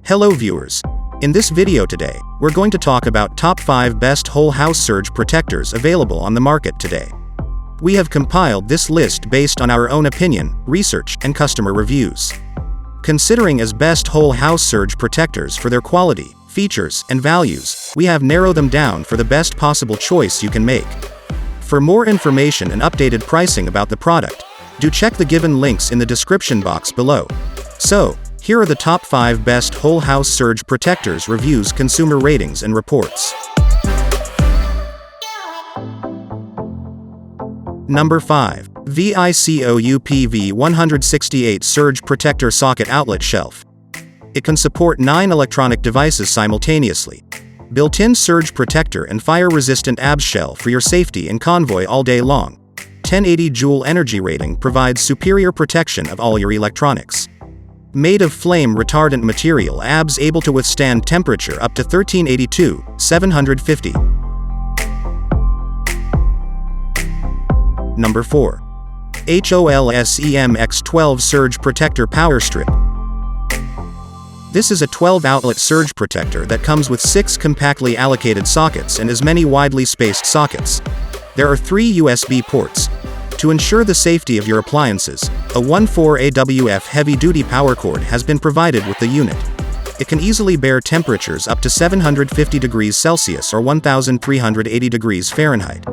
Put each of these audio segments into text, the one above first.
Hello viewers. In this video today, we're going to talk about top 5 best whole house surge protectors available on the market today. We have compiled this list based on our own opinion, research, and customer reviews. Considering as best whole house surge protectors for their quality, features, and values, we have narrowed them down for the best possible choice you can make. For more information and updated pricing about the product, do check the given links in the description box below. So, here are the top 5 best whole house surge protectors reviews, consumer ratings, and reports. Number 5. Vico UPV168 Surge Protector Socket Outlet Shelf. It can support 9 electronic devices simultaneously. Built-in surge protector and fire-resistant ABS shell for your safety in convoy all day long. 1080 joule energy rating provides superior protection of all your electronics. Made of flame-retardant material, ABS able to withstand temperature up to 1382, 750. Number 4. Honeywell X12 Surge Protector Power Strip. This is a 12-outlet surge protector that comes with 6 compactly allocated sockets and as many widely spaced sockets. There are 3 USB ports. To ensure the safety of your appliances, a 1.4 AWF heavy-duty power cord has been provided with the unit. It can easily bear temperatures up to 750 degrees Celsius or 1,380 degrees Fahrenheit.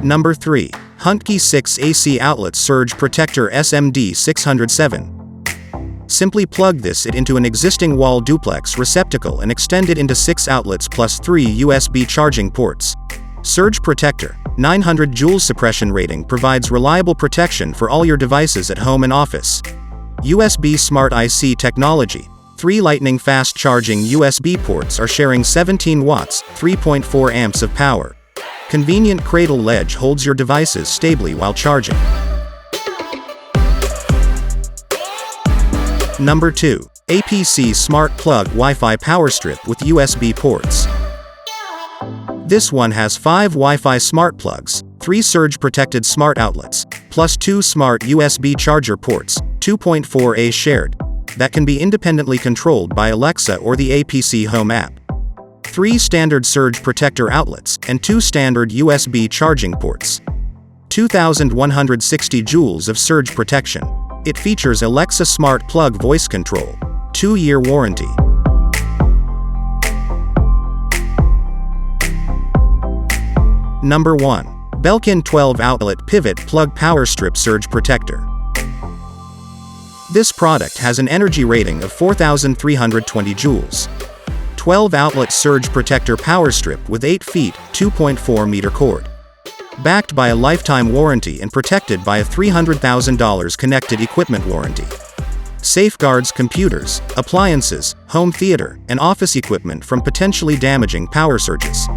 Number 3. Honeywell 6 AC Outlet Surge Protector SMD 607. Simply plug this into an existing wall duplex receptacle and extend it into 6 outlets plus 3 USB charging ports. Surge Protector, 900 joules suppression rating provides reliable protection for all your devices at home and office. USB Smart IC technology, 3 lightning fast charging USB ports are sharing 17 watts, 3.4 amps of power. Convenient cradle ledge holds your devices stably while charging. Number 2. APC Smart Plug Wi-Fi Power Strip with USB ports. This one has 5 Wi-Fi smart plugs, 3 surge-protected smart outlets, plus 2 smart USB charger ports, 2.4A shared, that can be independently controlled by Alexa or the APC Home app. 3 standard surge protector outlets, and 2 standard USB charging ports. 2,160 joules of surge protection. It features Alexa Smart Plug voice control, 2-year warranty. Number 1. Belkin 12-outlet Pivot Plug Power Strip Surge Protector. This product has an energy rating of 4,320 joules. 12-outlet surge protector power strip with 8 feet, 2.4 meter cord. Backed by a lifetime warranty and protected by a $300,000 connected equipment warranty. Safeguards computers, appliances, home theater, and office equipment from potentially damaging power surges.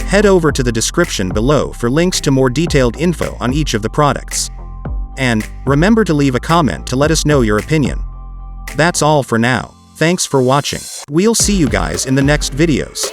Head over to the description below for links to more detailed info on each of the products. And remember to leave a comment to let us know your opinion. That's all for now. Thanks for watching. We'll see you guys in the next videos.